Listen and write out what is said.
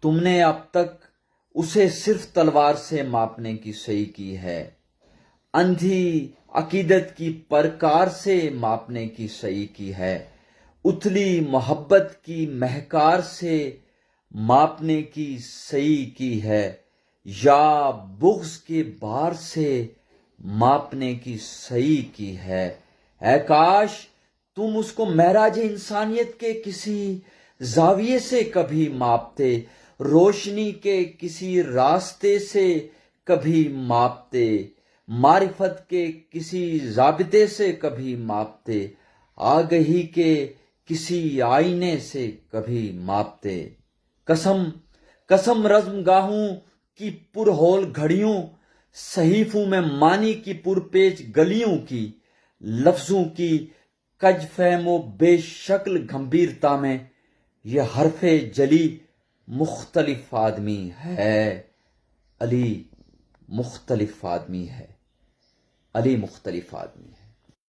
تم نے اب تک اسے صرف تلوار سے ماپنے کی صحیح کی ہے، اندھی عقیدت کی پرکار سے ماپنے کی صحیح کی ہے، اتلی محبت کی مہکار سے ماپنے کی صحیح کی ہے، یا بغض کے بار سے ماپنے کی صحیح کی ہے۔ اے کاش تم اس کو معراج انسانیت کے کسی زاویے سے کبھی ماپتے، روشنی کے کسی راستے سے کبھی ماپتے، معرفت کے کسی ضابطے سے کبھی ماپتے، آگہی کے کسی آئینے سے کبھی ماپتے۔ قسم رزم گاہوں کی پرہول گھڑیوں، صحیفوں میں معنی کی پرپیچ گلیوں کی، لفظوں کی کج فہم و بے شکل گھمبیرتا میں یہ حرف جلی مختلف آدمی ہے، علی مختلف آدمی ہے، علی مختلف آدمی ہے۔